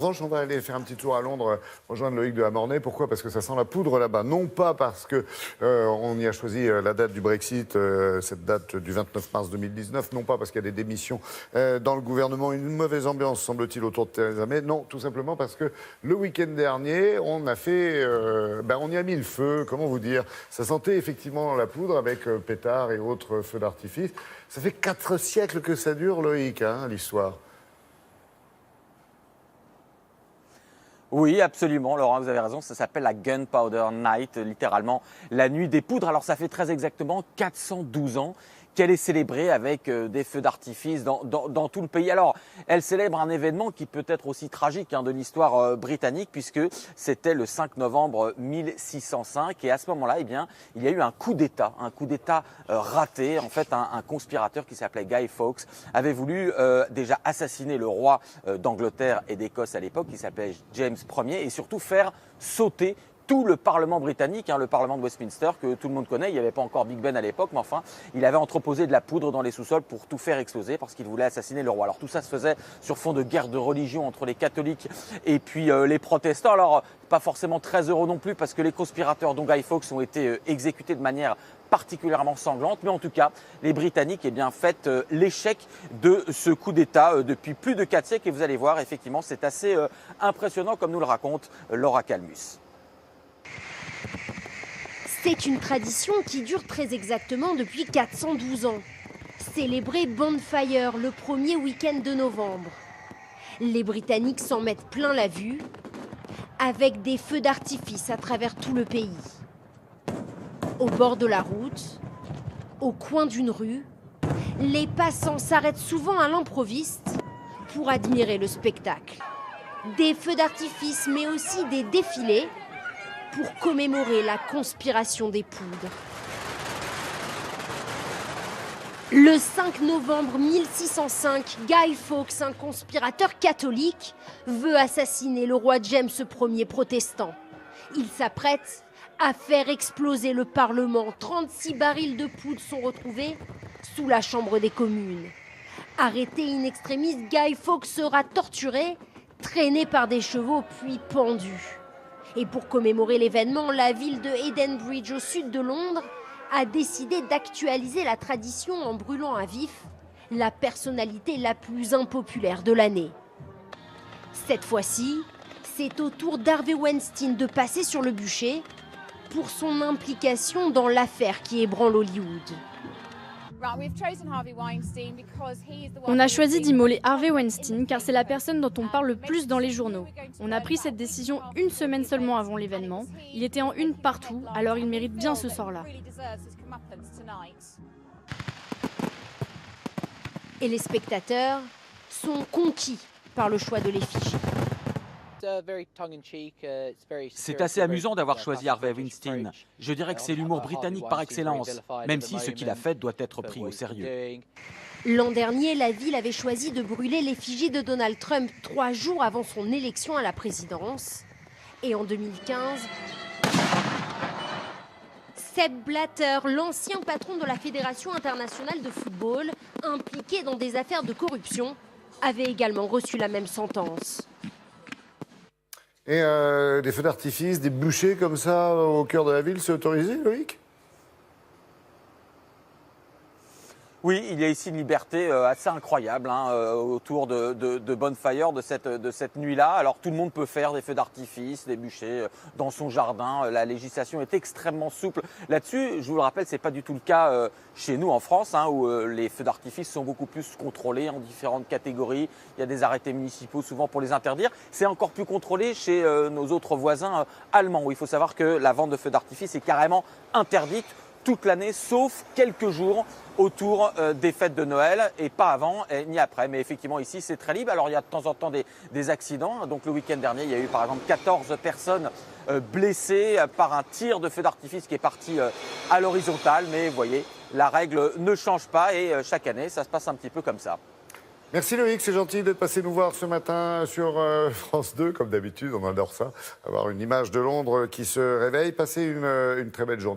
En revanche, on va aller faire un petit tour à Londres, rejoindre Loïc de Hamornay. Pourquoi? Parce que ça sent la poudre là-bas. Non pas parce que on y a choisi la date du Brexit, cette date du 29 mars 2019. Non pas parce qu'il y a des démissions dans le gouvernement, une mauvaise ambiance, semble-t-il, autour de Theresa May. Non, tout simplement parce que le week-end dernier, on a fait, on y a mis le feu. Comment vous dire? Ça sentait effectivement la poudre avec pétards et autres feux d'artifice. Ça fait 4 siècles que ça dure, Loïc, hein, l'histoire. Oui, absolument, Laurent, vous avez raison, ça s'appelle la Gunpowder Night, littéralement la nuit des poudres. Alors ça fait très exactement 412 ans qu'elle est célébrée avec des feux d'artifice dans tout le pays. Alors, elle célèbre un événement qui peut être aussi tragique de l'histoire britannique, puisque c'était le 5 novembre 1605. Et à ce moment-là, eh bien, il y a eu un coup d'État raté. En fait, un conspirateur qui s'appelait Guy Fawkes avait voulu déjà assassiner le roi d'Angleterre et d'Écosse à l'époque, qui s'appelait James Ier, et surtout faire sauter tout le Parlement britannique, le Parlement de Westminster, que tout le monde connaît. Il n'y avait pas encore Big Ben à l'époque, mais enfin, il avait entreposé de la poudre dans les sous-sols pour tout faire exploser parce qu'il voulait assassiner le roi. Alors tout ça se faisait sur fond de guerre de religion entre les catholiques et puis les protestants. Alors, pas forcément très heureux non plus parce que les conspirateurs, dont Guy Fawkes, ont été exécutés de manière particulièrement sanglante, mais en tout cas, les Britanniques fêtent l'échec de ce coup d'État depuis plus de 4 siècles. Et vous allez voir, effectivement, c'est assez impressionnant, comme nous le raconte Laura Calmus. C'est une tradition qui dure très exactement depuis 412 ans. Célébrer Bonfire le premier week-end de novembre. Les Britanniques s'en mettent plein la vue avec des feux d'artifice à travers tout le pays. Au bord de la route, au coin d'une rue, les passants s'arrêtent souvent à l'improviste pour admirer le spectacle. Des feux d'artifice, mais aussi des défilés pour commémorer la conspiration des poudres. Le 5 novembre 1605, Guy Fawkes, un conspirateur catholique, veut assassiner le roi James Ier protestant. Il s'apprête à faire exploser le Parlement. 36 barils de poudre sont retrouvés sous la Chambre des communes. Arrêté in extremis, Guy Fawkes sera torturé, traîné par des chevaux puis pendu. Et pour commémorer l'événement, la ville de Edenbridge, au sud de Londres, a décidé d'actualiser la tradition en brûlant à vif la personnalité la plus impopulaire de l'année. Cette fois-ci, c'est au tour d'Harvey Weinstein de passer sur le bûcher pour son implication dans l'affaire qui ébranle Hollywood. On a choisi d'immoler Harvey Weinstein car c'est la personne dont on parle le plus dans les journaux. On a pris cette décision une semaine seulement avant l'événement. Il était en une partout, alors il mérite bien ce sort-là. Et les spectateurs sont conquis par le choix de l'effigie. C'est assez amusant d'avoir choisi Harvey Weinstein. Je dirais que c'est l'humour britannique par excellence, même si ce qu'il a fait doit être pris au sérieux. L'an dernier, la ville avait choisi de brûler l'effigie de Donald Trump 3 jours avant son élection à la présidence. Et en 2015, Sepp Blatter, l'ancien patron de la Fédération internationale de football, impliqué dans des affaires de corruption, avait également reçu la même sentence. Et des feux d'artifice, des bûchers comme ça au cœur de la ville, c'est autorisé, Loïc? Oui, il y a ici une liberté assez incroyable autour de Bonfire, de cette nuit-là. Alors tout le monde peut faire des feux d'artifice, des bûchers dans son jardin. La législation est extrêmement souple là-dessus. Je vous le rappelle, ce n'est pas du tout le cas chez nous en France, où les feux d'artifice sont beaucoup plus contrôlés en différentes catégories. Il y a des arrêtés municipaux souvent pour les interdire. C'est encore plus contrôlé chez nos autres voisins allemands, où il faut savoir que la vente de feux d'artifice est carrément interdite toute l'année, sauf quelques jours autour des fêtes de Noël et pas avant ni après. Mais effectivement, ici, c'est très libre. Alors, il y a de temps en temps des accidents. Donc, le week-end dernier, il y a eu par exemple 14 personnes blessées par un tir de feu d'artifice qui est parti à l'horizontale. Mais vous voyez, la règle ne change pas et chaque année, ça se passe un petit peu comme ça. Merci Loïc, c'est gentil d'être passé nous voir ce matin sur France 2, comme d'habitude, on adore ça, avoir une image de Londres qui se réveille. Passez une très belle journée.